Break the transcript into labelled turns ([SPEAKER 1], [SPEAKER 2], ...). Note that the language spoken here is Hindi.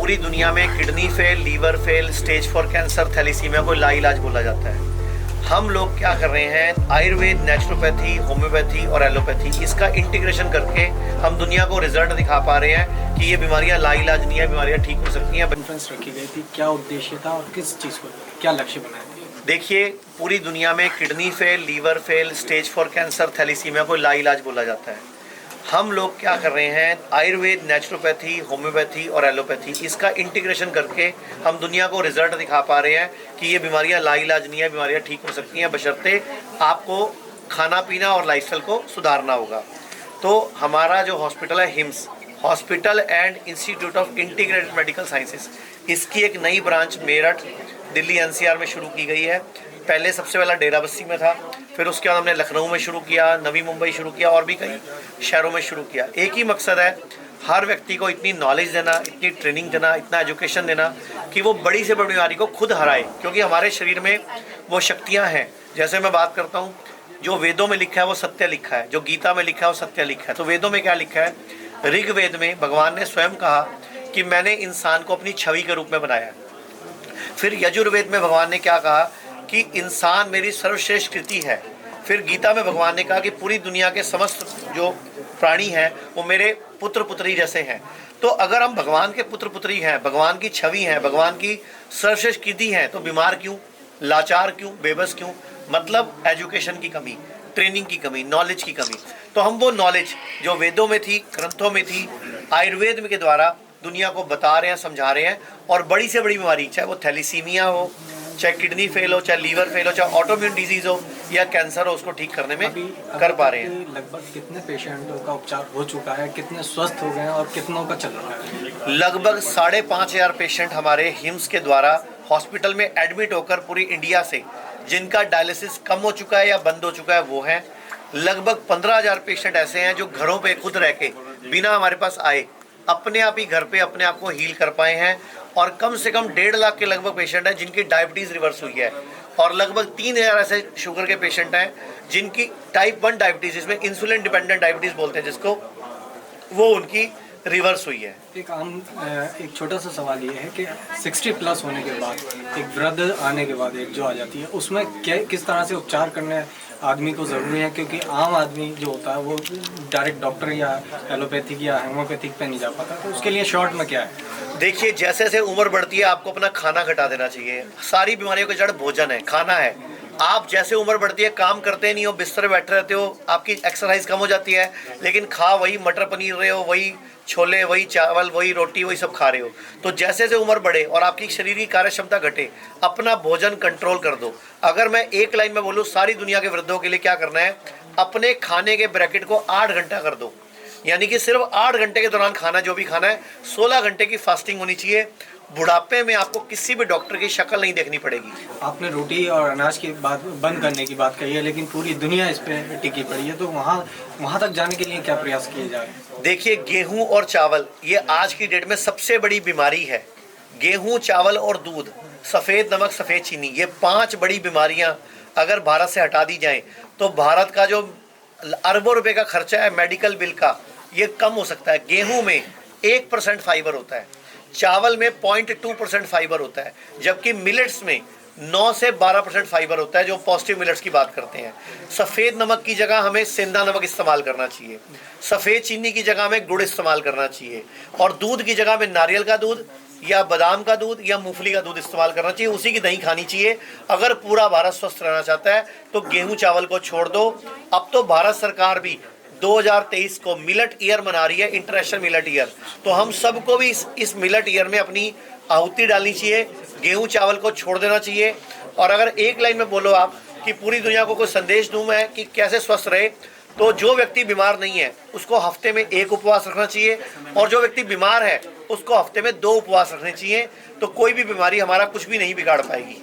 [SPEAKER 1] पूरी दुनिया में kidney fail, liver fail, stage 4 cancer, thalassemia को लाइलाज बोला जाता है। हम लोग क्या कर रहे हैं, आयुर्वेद, नेचुरोपैथी, होम्योपैथी और एलोपैथी, इसका इंटीग्रेशन करके हम दुनिया को रिजल्ट दिखा पा रहे हैं कि ये बीमारियां लाइलाज नहीं है, बीमारियां ठीक हो सकती हैं।
[SPEAKER 2] कॉन्फ्रेंस रखी गई थी, क्या उद्देश्य था और किस चीज़ को, क्या लक्ष्य बनाए थे?
[SPEAKER 1] देखिए, पूरी दुनिया में kidney fail, liver fail, stage 4 cancer, thalassemia को लाइलाज बोला जाता है। हम लोग क्या कर रहे हैं, आयुर्वेद, नेचुरोपैथी, होम्योपैथी और एलोपैथी, इसका इंटीग्रेशन करके हम दुनिया को रिजल्ट दिखा पा रहे हैं कि ये बीमारियां लाइलाज नहीं है, बीमारियां ठीक हो सकती हैं, बशर्ते आपको खाना पीना और लाइफस्टाइल को सुधारना होगा। तो हमारा जो हॉस्पिटल है, hymns hospital and institute of integrated medical sciences, इसकी एक नई ब्रांच मेरठ, दिल्ली NCR में शुरू की गई है। पहले सबसे पहला डेराबस्सी में था, फिर उसके बाद हमने लखनऊ में शुरू किया, नवी मुंबई शुरू किया और भी कई शहरों में शुरू किया। एक ही मकसद है, हर व्यक्ति को इतनी नॉलेज देना, इतनी ट्रेनिंग देना, इतना एजुकेशन देना कि वो बड़ी से बड़ी बीमारी को खुद हराए, क्योंकि हमारे शरीर में वो शक्तियाँ हैं। जैसे मैं बात करता हूँ, जो वेदों में लिखा है वो सत्य लिखा है, जो गीता में लिखा है वो सत्य लिखा है। तो वेदों में क्या लिखा है, ऋग्वेद में भगवान ने स्वयं कहा कि मैंने इंसान को अपनी छवि के रूप में बनाया। फिर यजुर्वेद में भगवान ने क्या कहा कि इंसान मेरी सर्वश्रेष्ठ कृति है। फिर गीता में भगवान ने कहा कि पूरी दुनिया के समस्त जो प्राणी हैं वो मेरे पुत्र पुत्री जैसे हैं। तो अगर हम भगवान के पुत्र पुत्री हैं, भगवान की छवि हैं, भगवान की सर्वश्रेष्ठ कृति हैं, तो बीमार क्यों, लाचार क्यों, बेबस क्यों? मतलब एजुकेशन की कमी, ट्रेनिंग की कमी, नॉलेज की कमी। तो हम वो नॉलेज जो वेदों में थी, ग्रंथों में थी, आयुर्वेद में के द्वारा दुनिया को बता रहे हैं, समझा रहे हैं। और बड़ी से बड़ी बीमारी, चाहे वो थैलीसीमिया हो, चाहे किडनी फेल हो, चाहे लीवर फेल हो, चाहे ऑटोइम्यून डिजीज हो या कैंसर हो, उसको ठीक करने में कर पा रहे हैं।
[SPEAKER 2] लगभग कितने पेशेंटों का उपचार हो चुका है, कितने स्वस्थ हो गए हैं और कितनों का चल रहा है?
[SPEAKER 1] लगभग 5,500 पेशेंट हमारे हिम्स के द्वारा हॉस्पिटल में एडमिट होकर पूरी इंडिया से, जिनका डायलिसिस कम हो चुका है या बंद हो चुका है, वो हैं। लगभग 15,000 पेशेंट ऐसे हैं जो घरों पे खुद रह के, बिना हमारे पास आए, अपने आप ही घर पे अपने आप को हील कर पाए हैं। और कम से कम 1.5 लाख के लगभग पेशेंट हैं जिनकी डायबिटीज़ रिवर्स हुई है। और लगभग 3,000 ऐसे शुगर के पेशेंट हैं जिनकी टाइप 1 डायबिटीज़, जिसमें इंसुलिन डिपेंडेंट डायबिटीज़ बोलते हैं जिसको, वो उनकी रिवर्स हुई है।
[SPEAKER 2] एक छोटा सा सवाल ये है कि 60 प्लस होने के बाद, एक वृद्ध आने के बाद एक जो आ जाती है, उसमें किस तरह से उपचार करने आदमी को ज़रूरी है? क्योंकि आम आदमी जो होता है वो डायरेक्ट डॉक्टर या एलोपैथिक या होम्योपैथिक पे नहीं जा पाता, तो उसके लिए शॉर्ट में क्या है?
[SPEAKER 1] देखिए, जैसे जैसे उम्र बढ़ती है आपको अपना खाना घटा देना चाहिए। सारी बीमारियों की जड़ भोजन है, खाना है। आप जैसे उम्र बढ़ती है, काम करते नहीं हो, बिस्तर बैठे रहते हो, आपकी एक्सरसाइज कम हो जाती है, लेकिन खा वही मटर पनीर रहे हो, वही छोले, वही चावल, वही रोटी, वही सब खा रहे हो। तो जैसे जैसे उम्र बढ़े और आपकी शरीर की कार्य क्षमता घटे, अपना भोजन कंट्रोल कर दो। अगर मैं एक लाइन में बोलूँ सारी दुनिया के वृद्धों के लिए क्या करना है, अपने खाने के ब्रैकेट को 8 घंटा कर दो। यानी कि सिर्फ 8 घंटे के दौरान खाना जो भी खाना है, 16 घंटे की फास्टिंग होनी चाहिए। बुढ़ापे में आपको किसी भी डॉक्टर की शक्ल नहीं देखनी पड़ेगी।
[SPEAKER 2] आपने रोटी और अनाज की बात बंद करने की बात कही है, लेकिन पूरी दुनिया इस पे टिकी पड़ी है, तो वहाँ तक जाने के लिए क्या प्रयास किए जा रहे हैं?
[SPEAKER 1] देखिए, गेहूं और चावल ये आज की डेट में सबसे बड़ी बीमारी है। गेहूं, चावल और दूध, सफ़ेद नमक, सफ़ेद चीनी, ये 5 बड़ी बीमारियां अगर भारत से हटा दी जाएं तो भारत का जो अरबों रुपए का खर्चा है मेडिकल बिल का, ये कम हो सकता है। गेहूं में 1% फाइबर होता है, चावल में 0.2% फाइबर होता है, जबकि मिलेट्स में 9 से 12% फाइबर होता है, जो पॉजिटिव मिलेट्स की बात करते हैं। सफ़ेद नमक की जगह हमें सेंधा नमक इस्तेमाल करना चाहिए, सफ़ेद चीनी की जगह में गुड़ इस्तेमाल करना चाहिए, और दूध की जगह में नारियल का दूध या बादाम का दूध या मूंगफली का दूध इस्तेमाल करना चाहिए। उसी की दही खानी चाहिए। अगर पूरा भारत स्वस्थ रहना चाहता है तो गेहूं चावल को छोड़ दो। अब तो भारत सरकार भी 2023 को मिलेट ईयर मना रही है, इंटरनेशनल मिलेट ईयर। तो हम सबको भी इस मिलेट ईयर में अपनी आहुति डालनी चाहिए, गेहूं चावल को छोड़ देना चाहिए। और अगर एक लाइन में बोलो आप कि पूरी दुनिया को कोई संदेश दूं मैं कि कैसे स्वस्थ रहे, तो जो व्यक्ति बीमार नहीं है उसको हफ्ते में 1 उपवास रखना चाहिए, और जो व्यक्ति बीमार है उसको हफ्ते में 2 उपवास रखने चाहिए। तो कोई भी बीमारी हमारा कुछ भी नहीं बिगाड़ पाएगी।